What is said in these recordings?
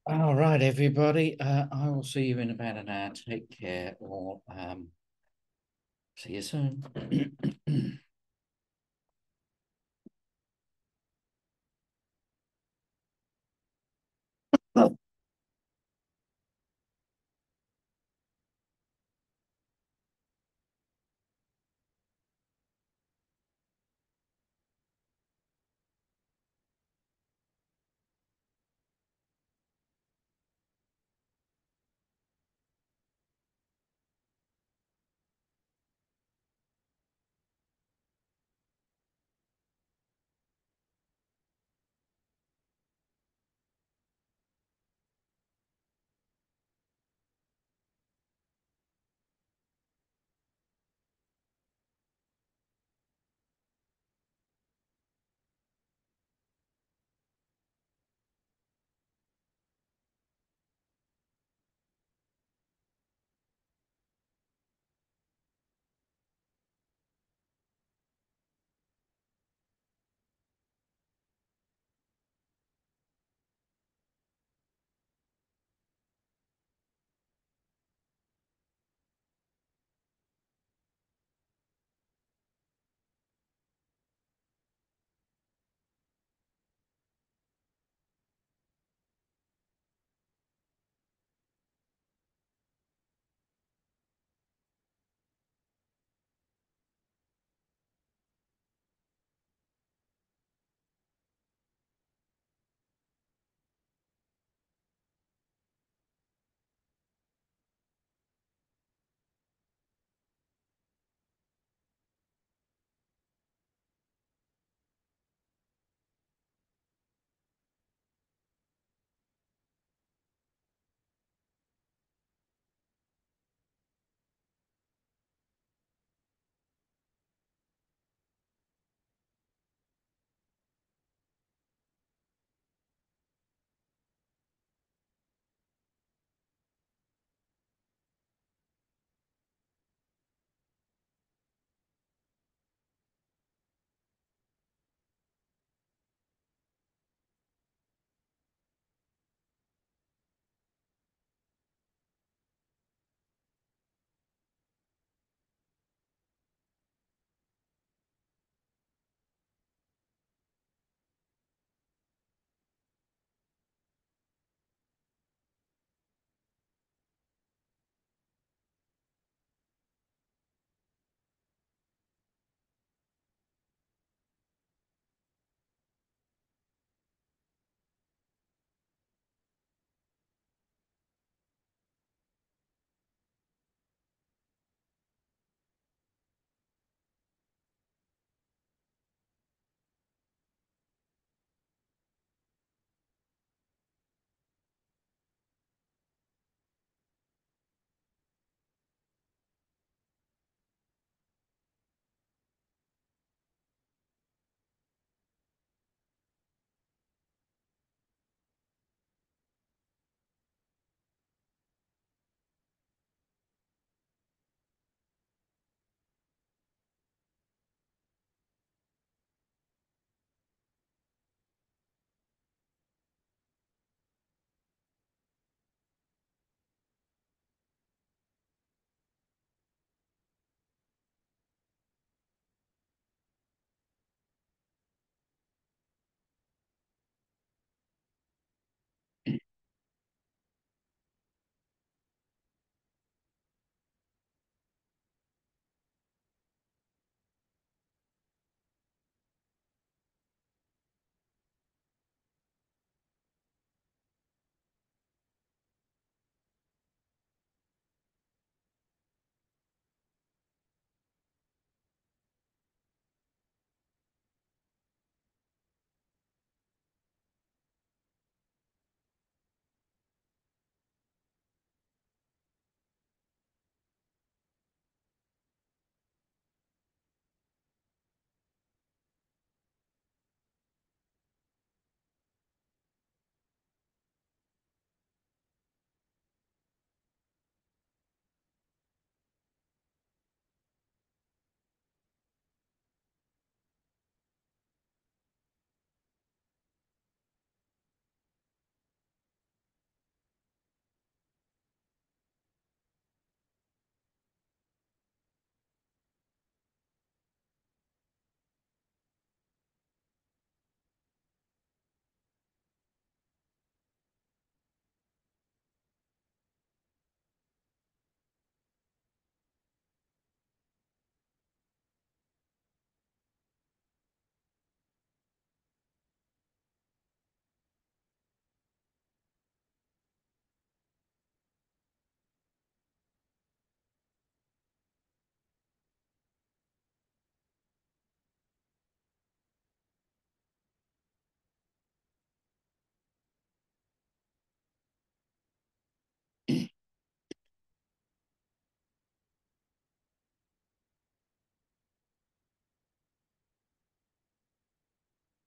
All right, everybody. I will see you in about an hour. Take care, or see you soon.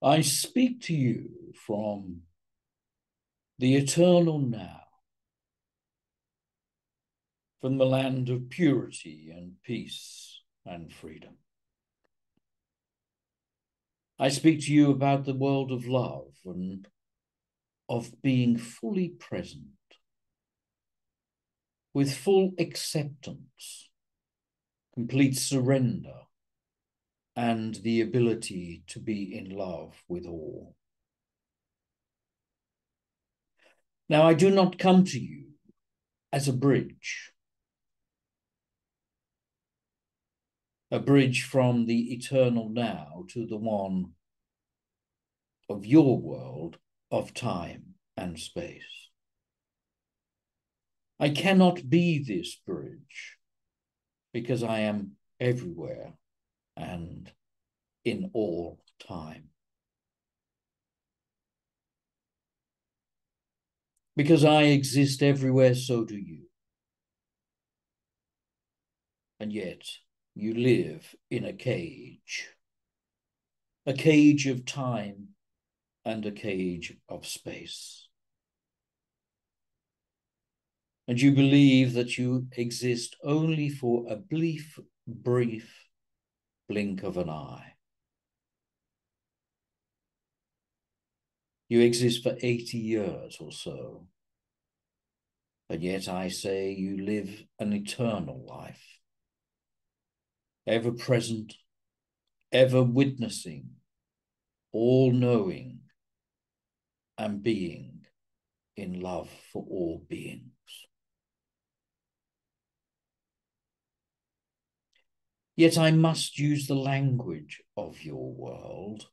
I speak to you from the eternal now, from the land of purity and peace and freedom. I speak to you about the world of love and of being fully present, with full acceptance, complete surrender, and the ability to be in love with all. Now, I do not come to you as a bridge from the eternal now to the one of your world of time and space. I cannot be this bridge because I am everywhere and in all time. Because I exist everywhere, so do you. And yet you live in a cage of time and a cage of space. And you believe that you exist only for a brief blink of an eye. You exist for 80 years or so. And yet I say you live an eternal life, ever present, ever witnessing, all knowing, and being in love for all beings. Yet I must use the language of your world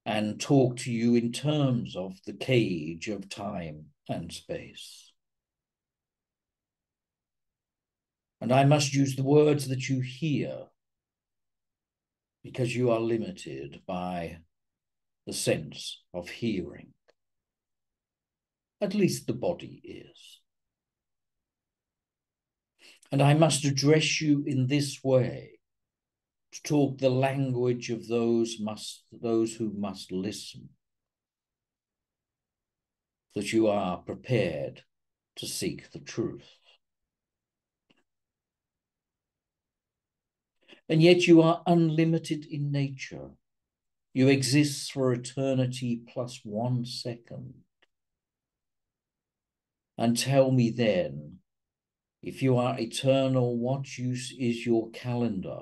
and talk to you in terms of the cage of time and space. And I must use the words that you hear because you are limited by the sense of hearing. At least the body is. And I must address you in this way, to talk the language of those who must listen, that you are prepared to seek the truth. And yet you are unlimited in nature. You exist for eternity plus 1 second. And tell me then, if you are eternal, what use is your calendar?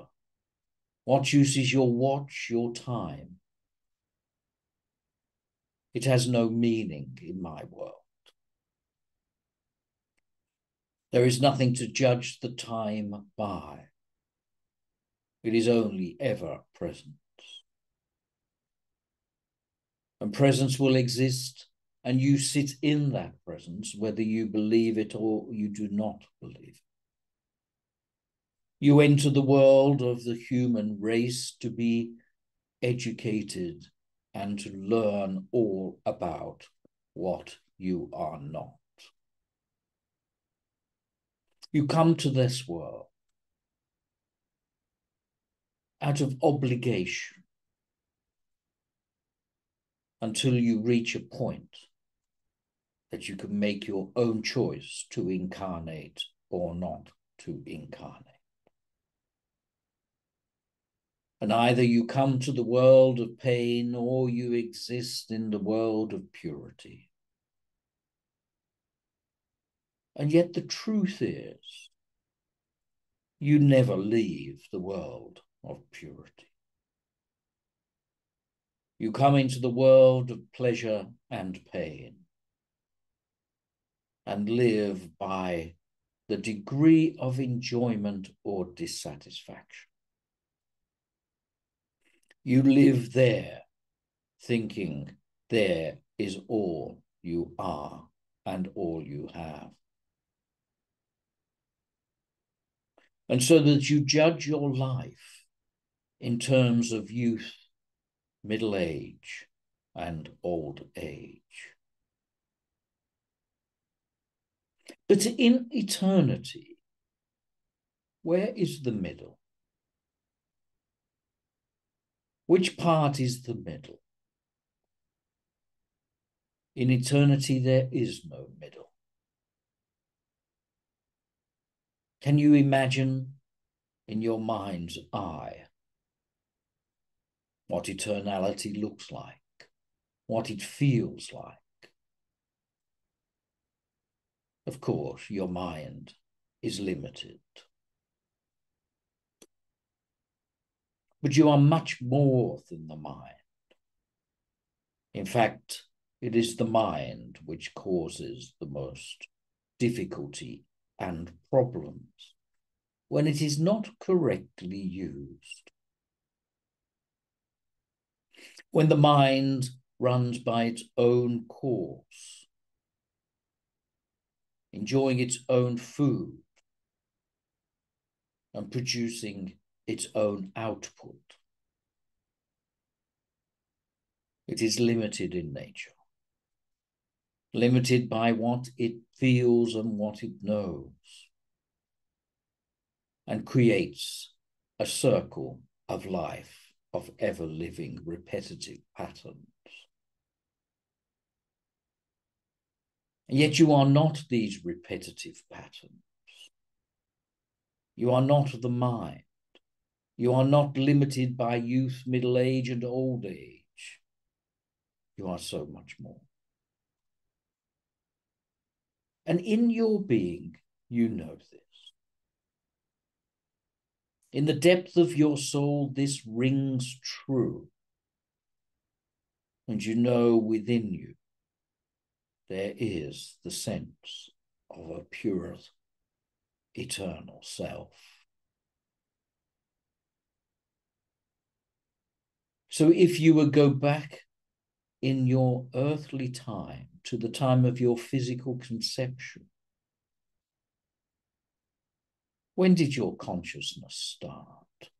What use is your watch, your time? It has no meaning in my world. There is nothing to judge the time by. It is only ever present. And presence will exist, and you sit in that presence, whether you believe it or you do not believe it. You enter the world of the human race to be educated and to learn all about what you are not. You come to this world out of obligation until you reach a point that you can make your own choice to incarnate or not to incarnate. And either you come to the world of pain or you exist in the world of purity. And yet the truth is, you never leave the world of purity. You come into the world of pleasure and pain and live by the degree of enjoyment or dissatisfaction. You live there thinking there is all you are and all you have. And so that you judge your life in terms of youth, middle age, and old age. But in eternity, where is the middle? Which part is the middle? In eternity, there is no middle. Can you imagine in your mind's eye what eternality looks like, what it feels like? Of course, your mind is limited. But you are much more than the mind. In fact, it is the mind which causes the most difficulty and problems when it is not correctly used. When the mind runs by its own course, enjoying its own food and producing its own output, it is limited in nature, limited by what it feels and what it knows, and creates a circle of life of ever-living repetitive patterns. And yet you are not these repetitive patterns. You are not the mind. You are not limited by youth, middle age, and old age. You are so much more. And in your being, you know this. In the depth of your soul, this rings true. And you know within you, there is the sense of a pure, eternal self. So if you would go back in your earthly time to the time of your physical conception, when did your consciousness start?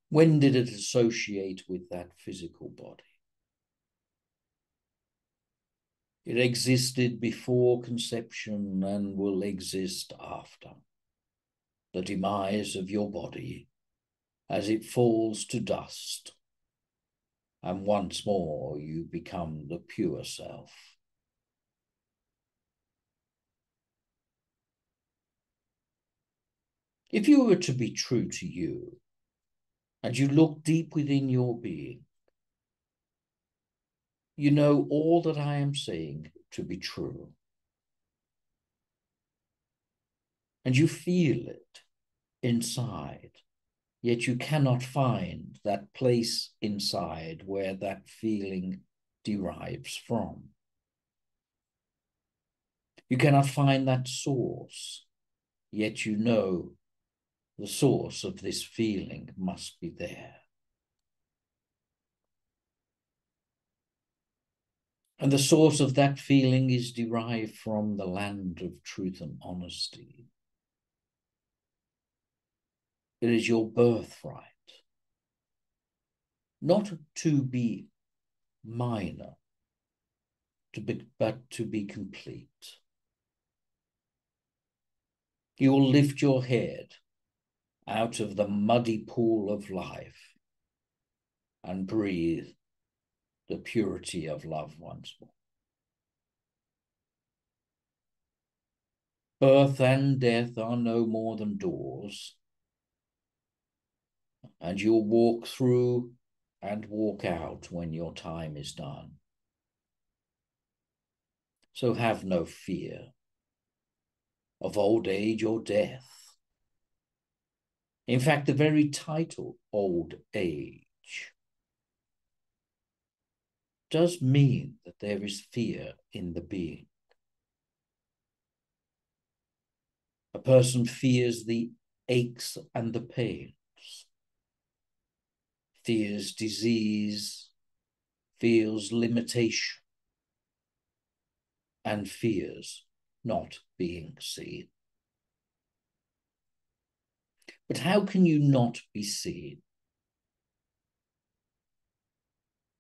When did it associate with that physical body? It existed before conception and will exist after the demise of your body as it falls to dust, and once more you become the pure self. If you were to be true to you, and you look deep within your being, you know all that I am saying to be true. And you feel it inside, yet you cannot find that place inside where that feeling derives from. You cannot find that source, yet you know the source of this feeling must be there. And the source of that feeling is derived from the land of truth and honesty. It is your birthright, not to be minor, but to be complete. You will lift your head out of the muddy pool of life and breathe the purity of love once more. Birth and death are no more than doors, and you'll walk through and walk out when your time is done. So have no fear of old age or death. In fact, the very title, old age, does mean that there is fear in the being. A person fears the aches and the pains, fears disease, feels limitation, and fears not being seen. But how can you not be seen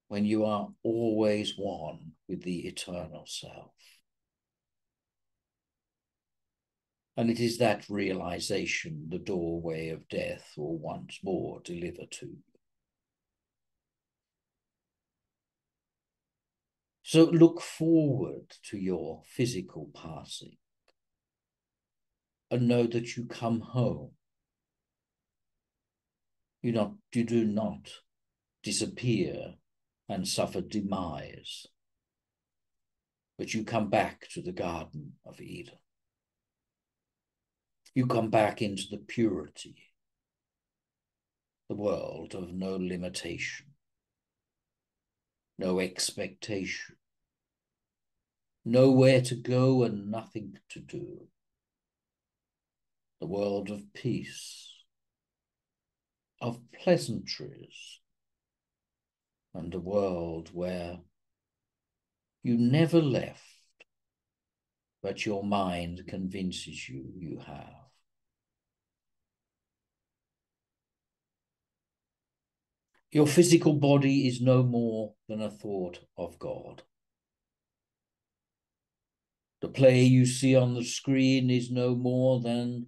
when you are always one with the eternal self? And it is that realization the doorway of death will once more deliver to you. So look forward to your physical passing and know that you come home. You do not disappear and suffer demise, but you come back to the Garden of Eden. You come back into the purity, the world of no limitation, no expectation, nowhere to go and nothing to do. The world of peace, of pleasantries, and a world where you never left, but your mind convinces you you have. Your physical body is no more than a thought of God. The play you see on the screen is no more than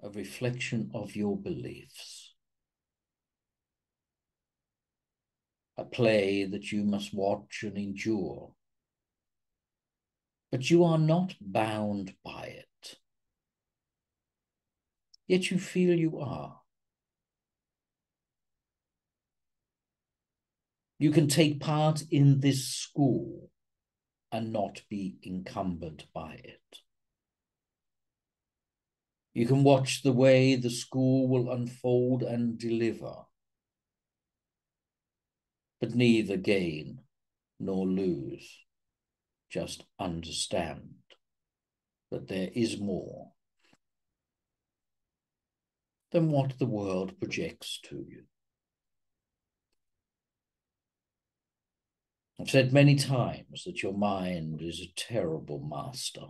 a reflection of your beliefs. A play that you must watch and endure. But you are not bound by it. Yet you feel you are. You can take part in this school and not be encumbered by it. You can watch the way the school will unfold and deliver, but neither gain nor lose. Just understand that there is more than what the world projects to you. I've said many times that your mind is a terrible master,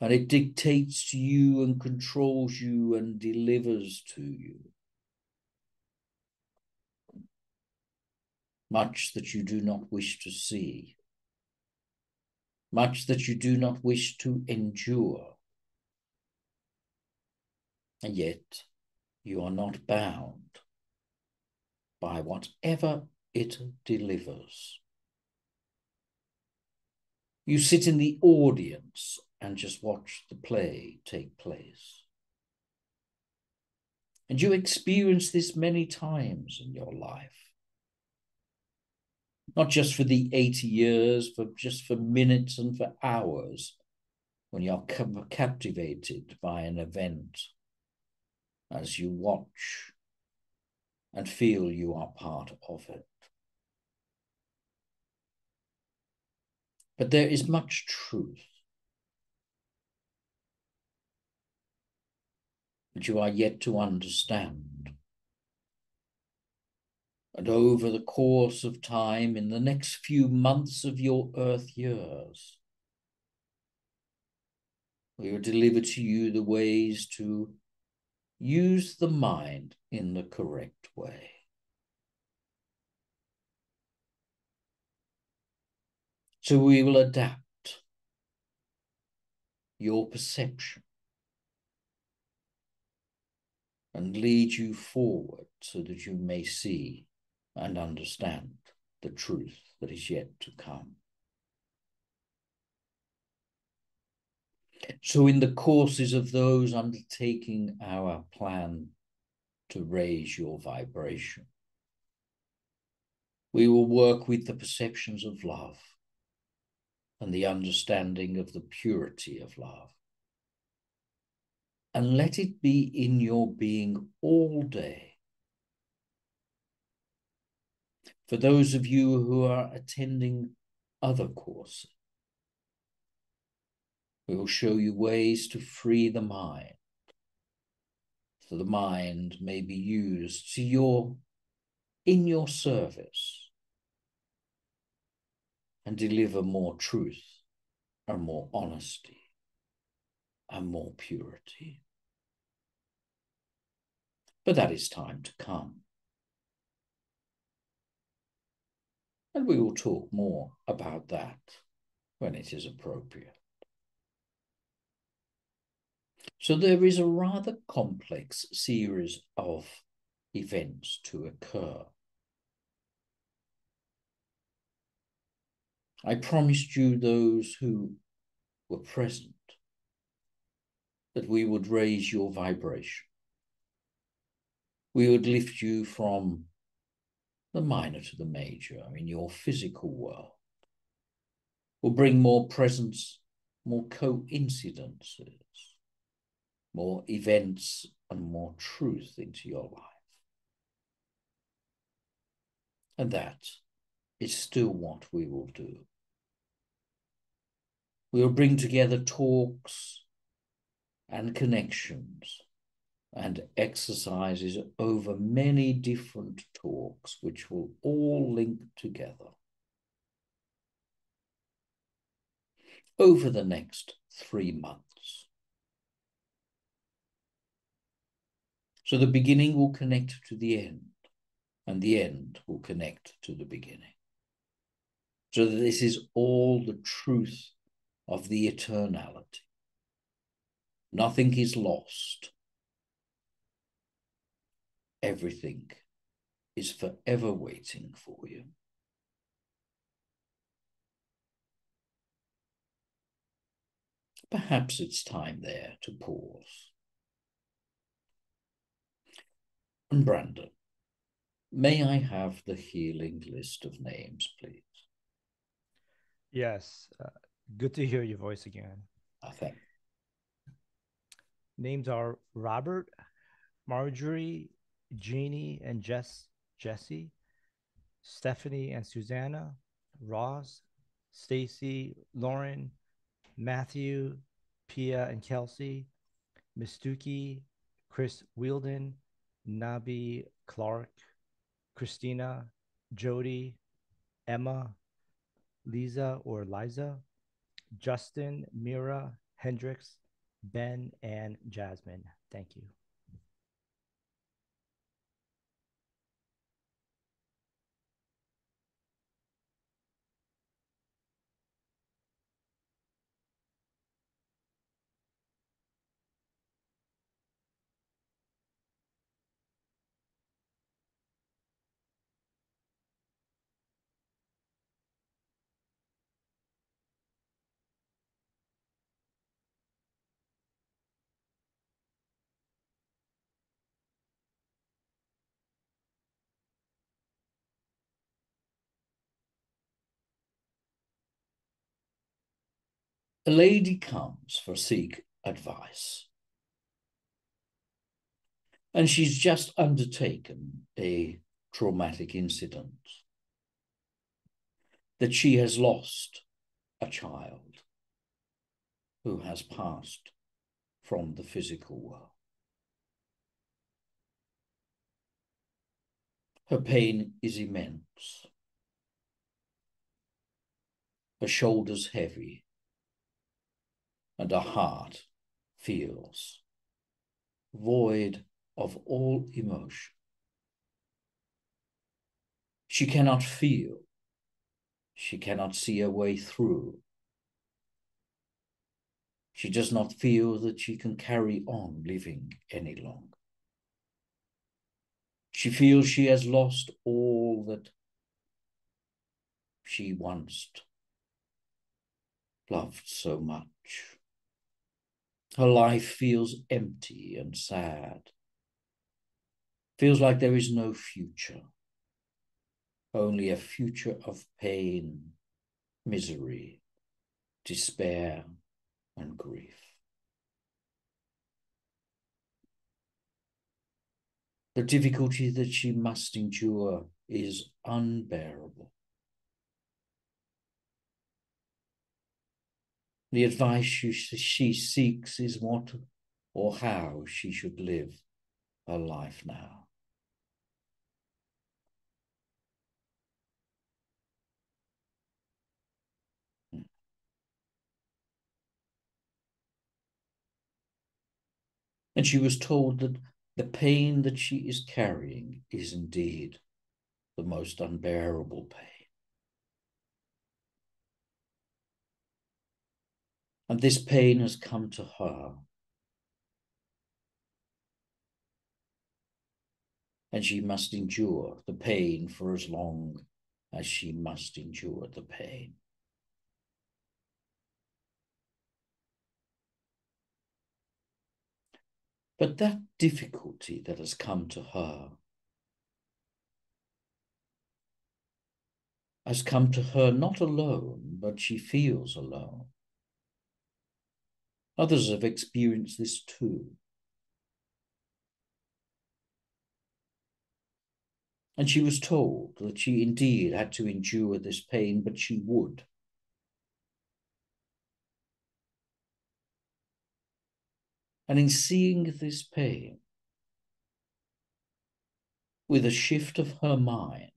and it dictates to you and controls you and delivers to you much that you do not wish to see, much that you do not wish to endure. And yet you are not bound by whatever it delivers. You sit in the audience and just watch the play take place. And you experience this many times in your life. Not just for the 80 years, but just for minutes and for hours when you're captivated by an event as you watch and feel you are part of it. But there is much truth that you are yet to understand. And over the course of time, in the next few months of your earth years, we will deliver to you the ways to use the mind in the correct way. So we will adapt your perception and lead you forward so that you may see and understand the truth that is yet to come. So in the courses of those undertaking our plan to raise your vibration, we will work with the perceptions of love and the understanding of the purity of love. And let it be in your being all day. For those of you who are attending other courses, we will show you ways to free the mind, so the mind may be used in your service and deliver more truth and more honesty and more purity. But that is time to come. And we will talk more about that when it is appropriate. So there is a rather complex series of events to occur. I promised you, those who were present, that we would raise your vibration. We would lift you from the minor to the major in your physical world. We'll bring more presence, more coincidences, more events, and more truth into your life. And that is still what we will do. We will bring together talks and connections and exercises over many different talks, which will all link together over the next 3 months. So the beginning will connect to the end, and the end will connect to the beginning. So that this is all the truth of the eternality. Nothing is lost. Everything is forever waiting for you. Perhaps it's time there to pause. And Brandon, may I have the healing list of names, please? Yes. Good to hear your voice again. I thank you. Names are Robert, Marjorie, Jeannie, and Jesse, Stephanie and Susanna, Ross, Stacy, Lauren, Matthew, Pia and Kelsey, Mistuki, Chris Wielden, Nabi Clark, Christina, Jody, Emma, Lisa or Liza, Justin, Mira, Hendricks, Ben, and Jasmine. Thank you. A lady comes for seek advice, and she's just undertaken a traumatic incident that she has lost a child who has passed from the physical world. Her pain is immense. Her shoulders heavy, and her heart feels void of all emotion. She cannot feel. She cannot see a way through. She does not feel that she can carry on living any longer. She feels she has lost all that she once loved so much. Her life feels empty and sad. Feels like there is no future, only a future of pain, misery, despair, and grief. The difficulty that she must endure is unbearable. The advice she seeks is what or how she should live her life now. And she was told that the pain that she is carrying is indeed the most unbearable pain. And this pain has come to her. And she must endure the pain for as long as she must endure the pain. But that difficulty that has come to her has come to her not alone, but she feels alone. Others have experienced this too. And she was told that she indeed had to endure this pain, but she would. And in seeing this pain, with a shift of her mind,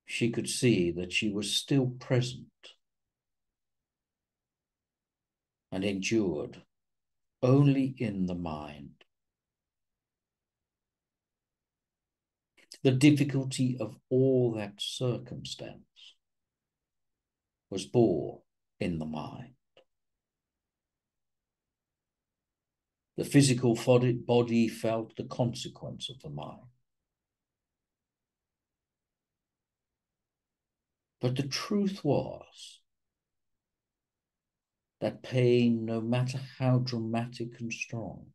she could see that she was still present and endured only in the mind. The difficulty of all that circumstance was born in the mind. The physical body felt the consequence of the mind. But the truth was that pain, no matter how dramatic and strong,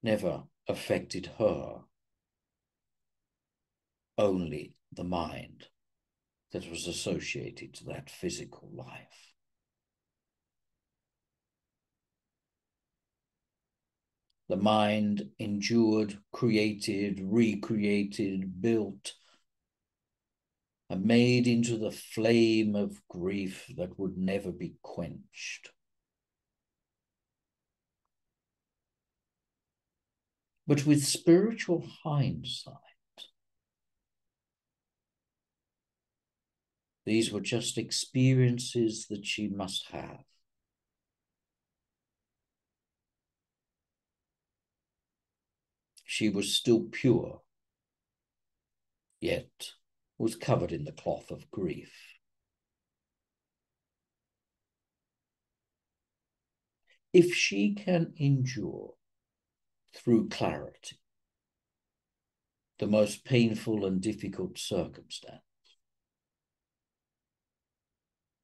never affected her, only the mind that was associated to that physical life. The mind endured, created, recreated, built, and made into the flame of grief that would never be quenched. But with spiritual hindsight, these were just experiences that she must have. She was still pure, yet was covered in the cloth of grief. If she can endure through clarity the most painful and difficult circumstance,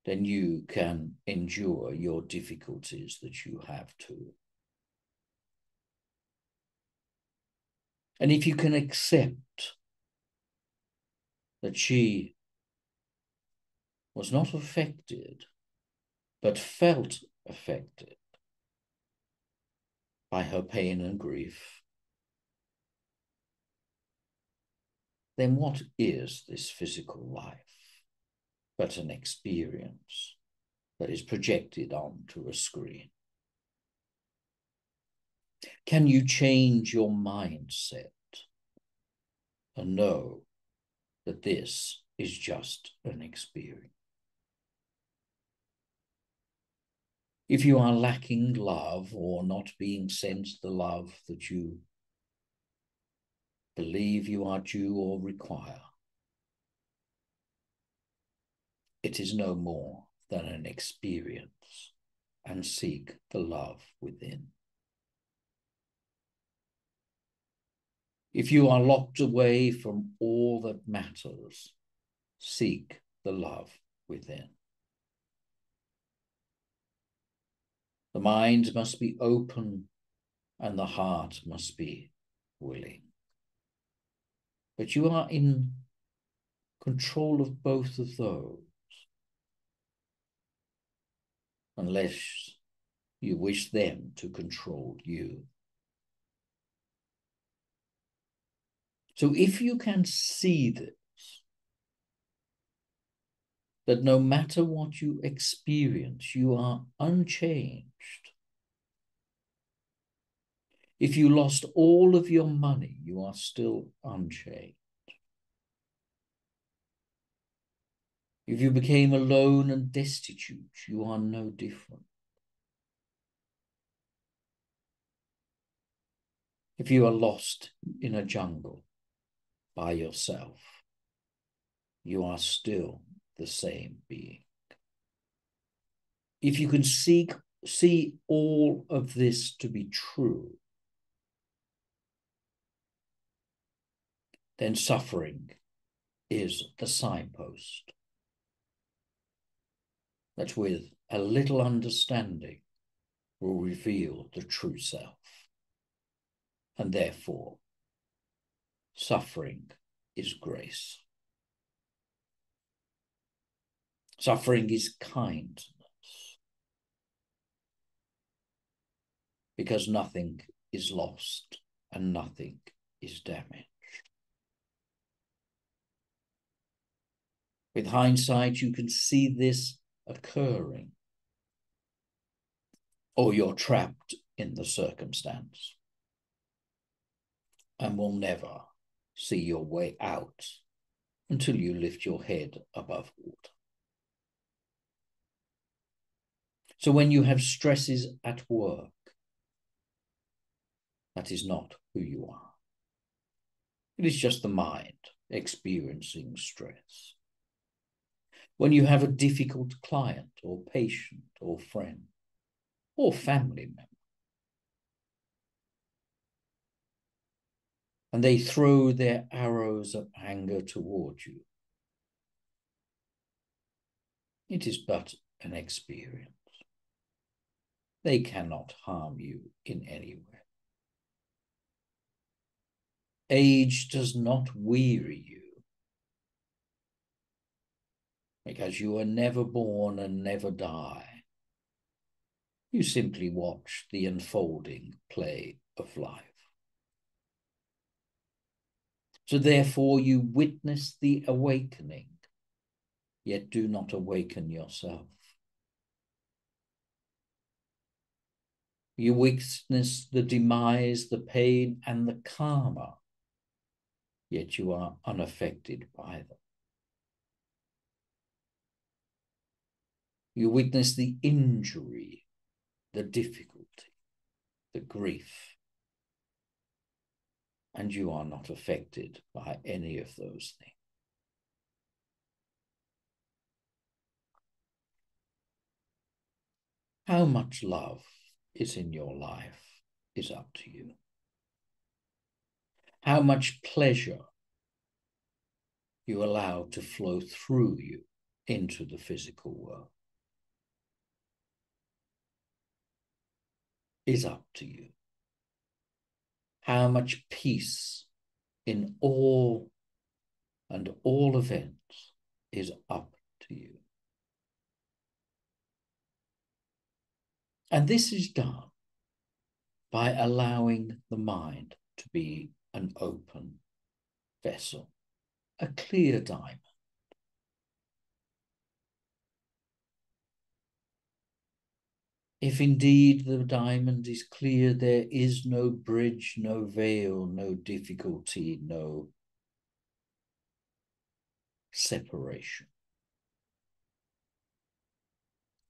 then you can endure your difficulties that you have too. And if you can accept that she was not affected, but felt affected by her pain and grief, then what is this physical life but an experience that is projected onto a screen? Can you change your mindset and know that this is just an experience? If you are lacking love or not being sent the love that you believe you are due or require, it is no more than an experience, and seek the love within. If you are locked away from all that matters, seek the love within. The mind must be open and the heart must be willing. But you are in control of both of those, unless you wish them to control you. So if you can see this, that no matter what you experience, you are unchanged. If you lost all of your money, you are still unchanged. If you became alone and destitute, you are no different. If you are lost in a jungle by yourself, you are still the same being. If you can see all of this to be true, then suffering is the signpost that with a little understanding will reveal the true self. And therefore, suffering is grace. Suffering is kindness, because nothing is lost and nothing is damaged. With hindsight, you can see this occurring, or you're trapped in the circumstance and will never see your way out until you lift your head above water. So when you have stresses at work, that is not who you are. It is just the mind experiencing stress. When you have a difficult client or patient or friend or family member, and they throw their arrows of anger towards you, it is but an experience. They cannot harm you in any way. Age does not weary you, because you are never born and never die. You simply watch the unfolding play of life. So therefore you witness the awakening, yet do not awaken yourself. You witness the demise, the pain, and the karma, yet you are unaffected by them. You witness the injury, the difficulty, the grief, and you are not affected by any of those things. How much love is in your life is up to you. How much pleasure you allow to flow through you into the physical world is up to you. How much peace in all events is up to you. And this is done by allowing the mind to be an open vessel, a clear diamond. If indeed the diamond is clear, there is no bridge, no veil, no difficulty, no separation.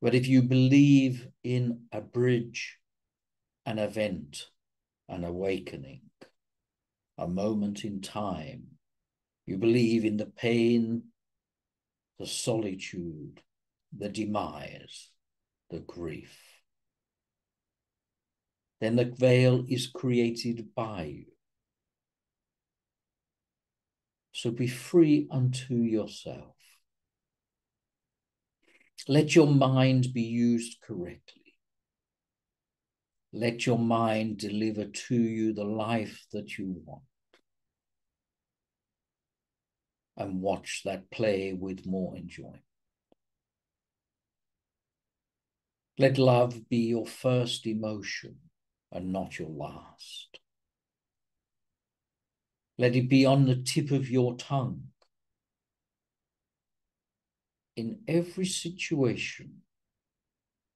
But if you believe in a bridge, an event, an awakening, a moment in time, you believe in the pain, the solitude, the demise, the grief, then the veil is created by you. So be free unto yourself. Let your mind be used correctly. Let your mind deliver to you the life that you want. And watch that play with more enjoyment. Let love be your first emotion and not your last. Let it be on the tip of your tongue. In every situation,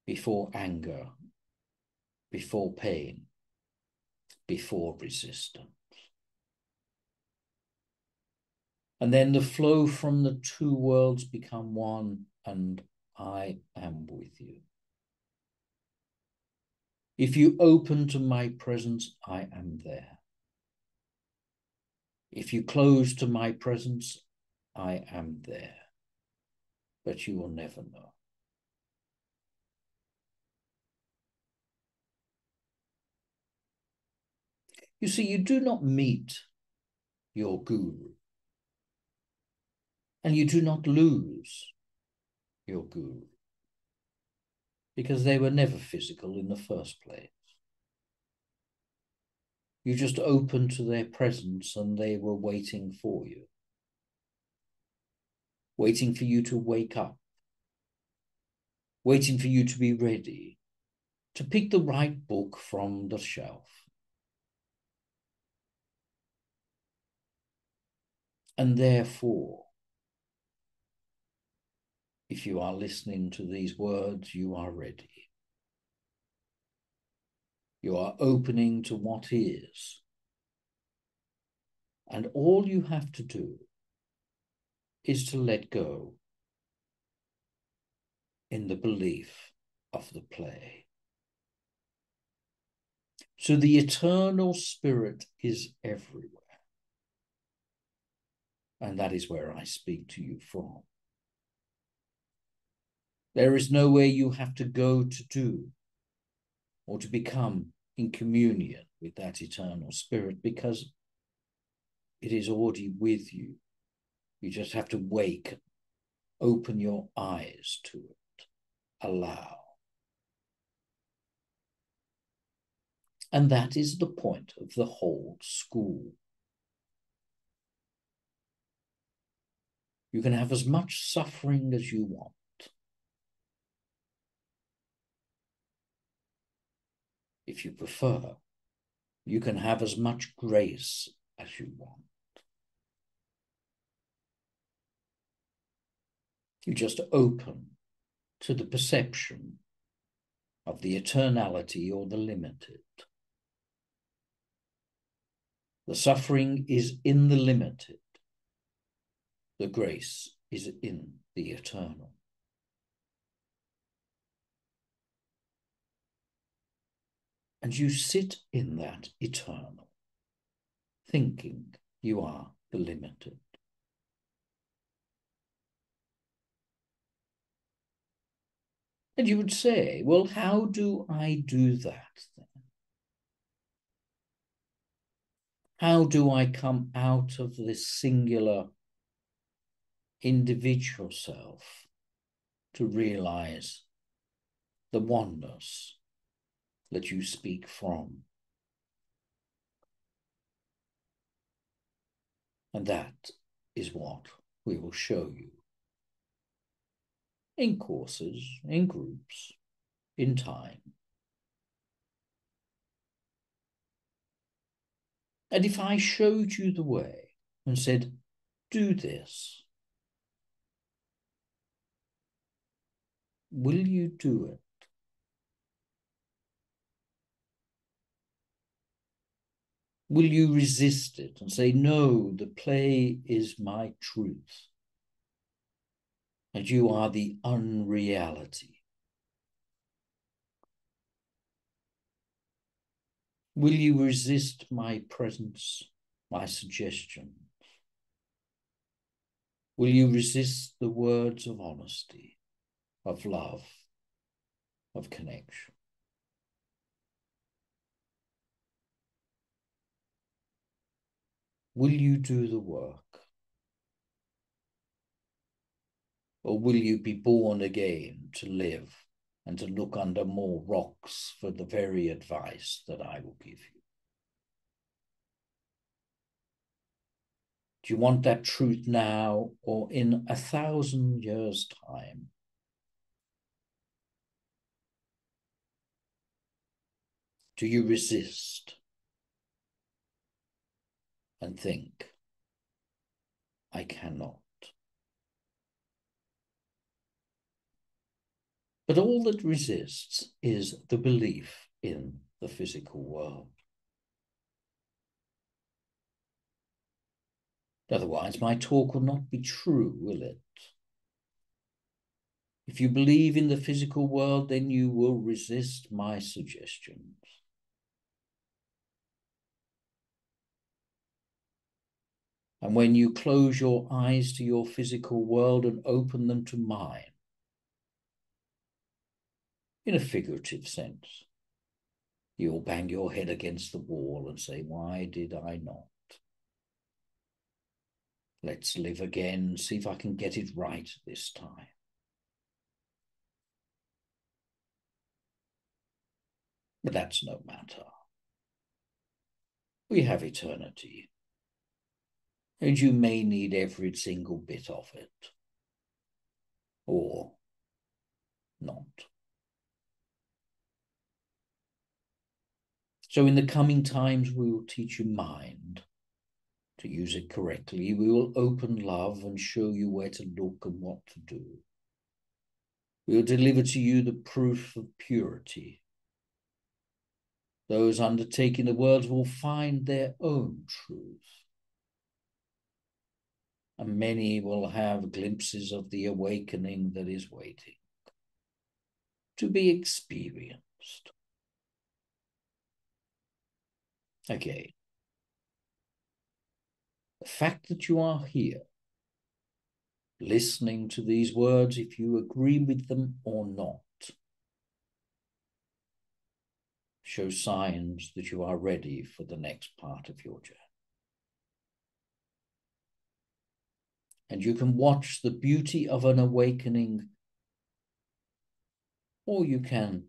before anger, before pain, before resistance. And then the flow from the two worlds become one, and I am with you. If you open to my presence, I am there. If you close to my presence, I am there. But you will never know. You see, you do not meet your guru, and you do not lose your guru. because they were never physical in the first place. You just opened to their presence and they were waiting for you, waiting for you to wake up, waiting for you to be ready, to pick the right book from the shelf. And therefore, if you are listening to these words, you are ready. You are opening to what is. And all you have to do is to let go in the belief of the play. So the eternal spirit is everywhere. And that is where I speak to you from. There is nowhere you have to go to do or to become in communion with that eternal spirit, because it is already with you. You just have to wake, open your eyes to it, allow. And that is the point of the whole school. You can have as much suffering as you want. If you prefer, you can have as much grace as you want. You just open to the perception of the eternality or the limited. The suffering is in the limited. The grace is in the eternal. And you sit in that eternal, thinking you are the limited. And you would say, well, how do I do that then? How do I come out of this singular individual self to realize the oneness that you speak from? And that is what we will show you in courses, in groups, in time. And if I showed you the way and said, do this, will you do it? Will you resist it and say, no, the play is my truth, and you are the unreality? Will you resist my presence, my suggestions? Will you resist the words of honesty, of love, of connection? Will you do the work? Or will you be born again to live and to look under more rocks for the very advice that I will give you? Do you want that truth now or in 1,000 years' time? Do you resist and think, I cannot? But all that resists is the belief in the physical world. Otherwise, my talk will not be true, will it? If you believe in the physical world, then you will resist my suggestions. And when you close your eyes to your physical world and open them to mine, in a figurative sense, you'll bang your head against the wall and say, why did I not? Let's live again, see if I can get it right this time. But that's no matter. We have eternity, and you may need every single bit of it, or not. So in the coming times, we will teach you mind. To use it correctly, we will open love and show you where to look and what to do. We will deliver to you the proof of purity. Those undertaking the world will find their own truth. And many will have glimpses of the awakening that is waiting to be experienced. Again, the fact that you are here, listening to these words, if you agree with them or not, show signs that you are ready for the next part of your journey. And you can watch the beauty of an awakening, or you can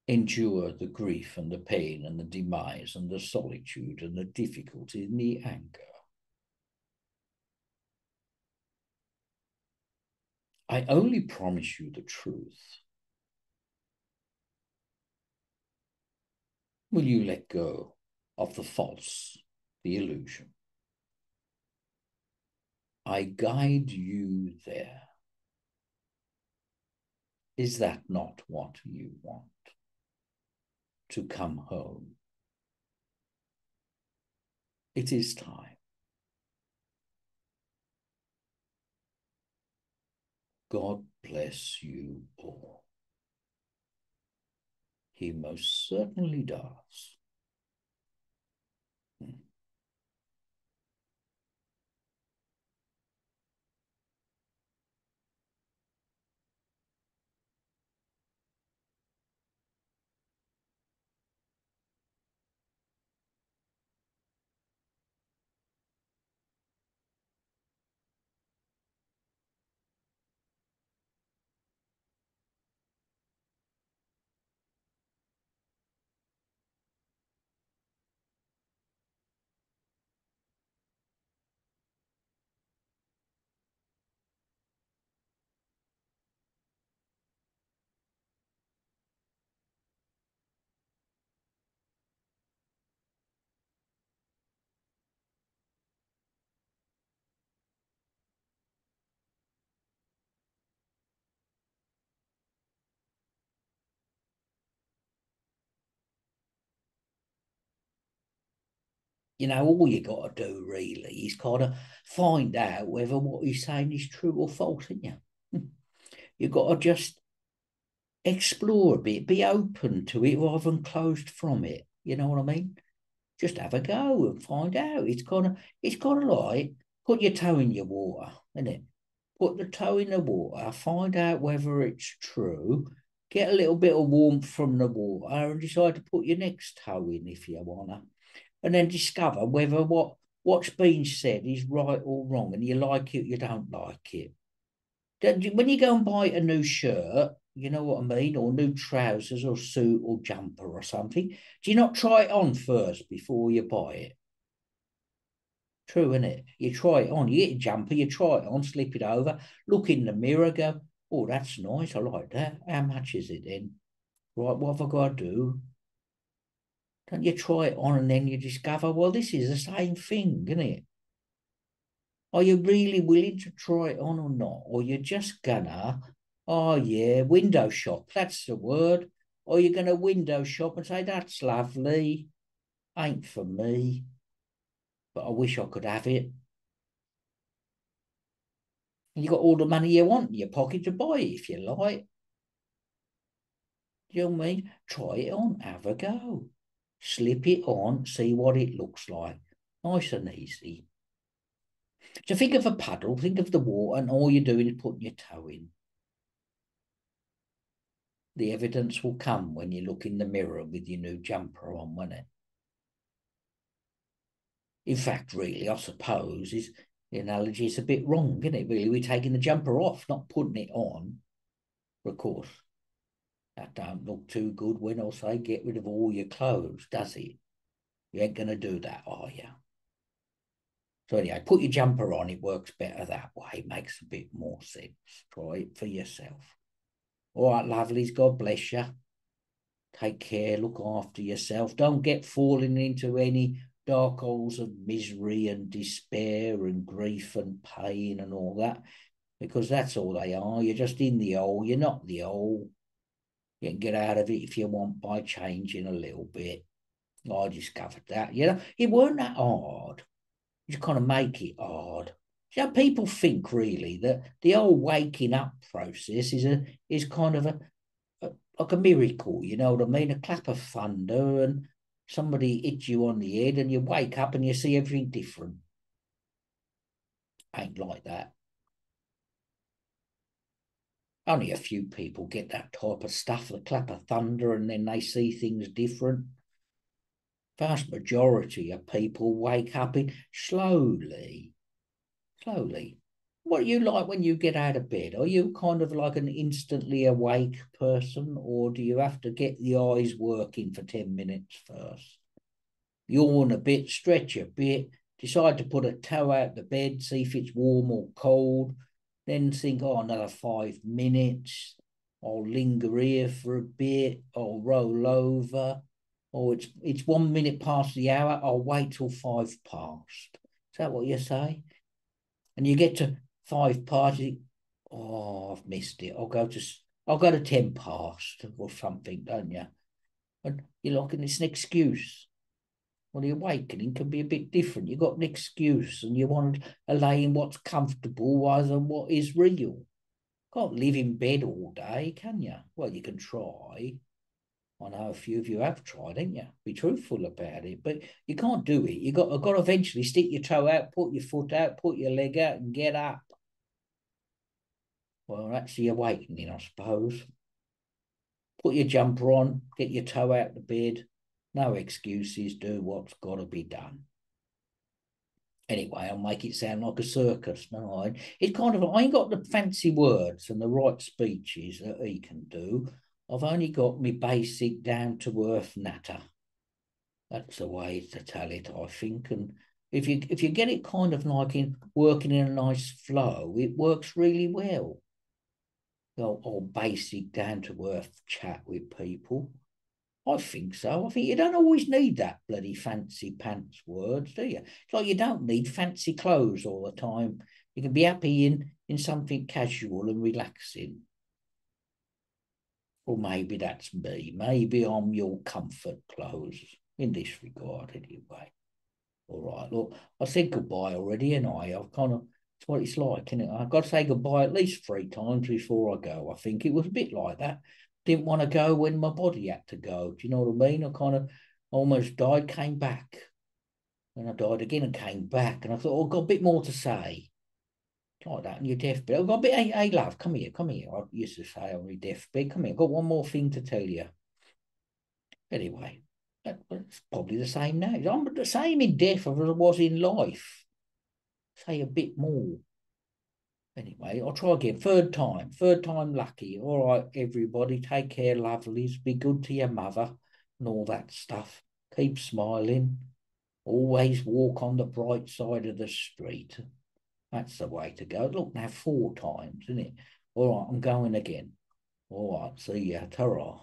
endure the grief and the pain and the demise and the solitude and the difficulty and the anger. I only promise you the truth. Will you let go of the false, the illusion? I guide you there. Is that not what you want? To come home. It is time. God bless you all. He most certainly does. All you got to do really is kind of find out whether what he's saying is true or false, isn't you? You've got to just explore a bit, be open to it rather than closed from it. You know what I mean? Just have a go and find out. It's kind of like put your toe in your water, isn't it? Put the toe in the water, find out whether it's true, get a little bit of warmth from the water, and decide to put your next toe in if you wanna, and then discover whether what's been said is right or wrong, and you like it, you don't like it. When you go and buy a new shirt, you know what I mean, or new trousers or suit or jumper or something, do you not try it on first before you buy it? True, isn't it? You try it on, you get a jumper, you try it on, slip it over, look in the mirror, go, oh, that's nice, I like that. How much is it then? Right, what have I got to do? Don't you try it on and then you discover, well, this is the same thing, isn't it? Are you really willing to try it on or not? Or you're just gonna, oh yeah, window shop, that's the word. Or you're gonna window shop and say, that's lovely, ain't for me, but I wish I could have it. And you got all the money you want in your pocket to buy it if you like. You know what I mean? Try it on, have a go. Slip it on, see what it looks like. Nice and easy. So think of a puddle, think of the water, and all you're doing is putting your toe in. The evidence will come when you look in the mirror with your new jumper on, won't it? In fact, really, I suppose is the analogy is a bit wrong, isn't it? Really, we're taking the jumper off, not putting it on, of course. That don't look too good when I say get rid of all your clothes, does it? You ain't going to do that, are you? So anyway, put your jumper on. It works better that way. It makes a bit more sense. Try it for yourself. All right, lovelies. God bless you. Take care. Look after yourself. Don't get falling into any dark holes of misery and despair and grief and pain and all that, because that's all they are. You're just in the hole. You're not the hole. You can get out of it if you want by changing a little bit. I discovered that. It weren't that hard. You kind of make it hard. People think really that the whole waking up process is kind of like a miracle. You know what I mean? A clap of thunder and somebody hits you on the head and you wake up and you see everything different. Ain't like that. Only a few people get that type of stuff, the clap of thunder, and then they see things different. Vast majority of people wake up in slowly. What are you like when you get out of bed? Are you kind of like an instantly awake person, or do you have to get the eyes working for 10 minutes first? Yawn a bit, stretch a bit, decide to put a toe out the bed, see if it's warm or cold, then think, oh, another 5 minutes. I'll linger here for a bit, I'll roll over. Or it's 1 minute past the hour, I'll wait till 5 past. Is that what you say? And you get to 5 past, oh, I've missed it. I'll go to 10 past or something, don't you? And you're like, and it's an excuse. Well, the awakening can be a bit different. You've got an excuse and you want to lay in what's comfortable rather than what is real. Can't live in bed all day, can you? Well, you can try. I know a few of you have tried, haven't you? Be truthful about it, but you can't do it. I've got to eventually stick your toe out, put your foot out, put your leg out, and get up. Well, that's the awakening, I suppose. Put your jumper on, get your toe out the bed. No excuses. Do what's got to be done. Anyway, I'll make it sound like a circus. No, it's kind of, I ain't got the fancy words and the right speeches that he can do. I've only got me basic down to earth natter. That's the way to tell it, I think. And if you get it kind of like working in a nice flow, it works really well. Old basic down to earth chat with people. I think so. I think you don't always need that bloody fancy pants words, do you? It's like you don't need fancy clothes all the time. You can be happy in something casual and relaxing. Or maybe that's me. Maybe I'm your comfort clothes in this regard, anyway. All right, look, I said goodbye already, and I've kind of, it's what it's like, isn't it? I've got to say goodbye at least 3 times before I go. I think it was a bit like that. Didn't want to go when my body had to go. Do you know what I mean? I kind of almost died, came back. And I died again and came back. And I thought, oh, I've got a bit more to say. Like that on your deathbed. I've got a bit, hey, love, come here, come here. I used to say on my deathbed, come here, I've got one more thing to tell you. Anyway, it's probably the same now. I'm the same in death as I was in life. Say a bit more. Anyway, I'll try again. Third time lucky. All right, everybody, take care, lovelies. Be good to your mother and all that stuff. Keep smiling. Always walk on the bright side of the street. That's the way to go. Look, now 4 times, isn't it? All right, I'm going again. All right, see ya. Ta-ra.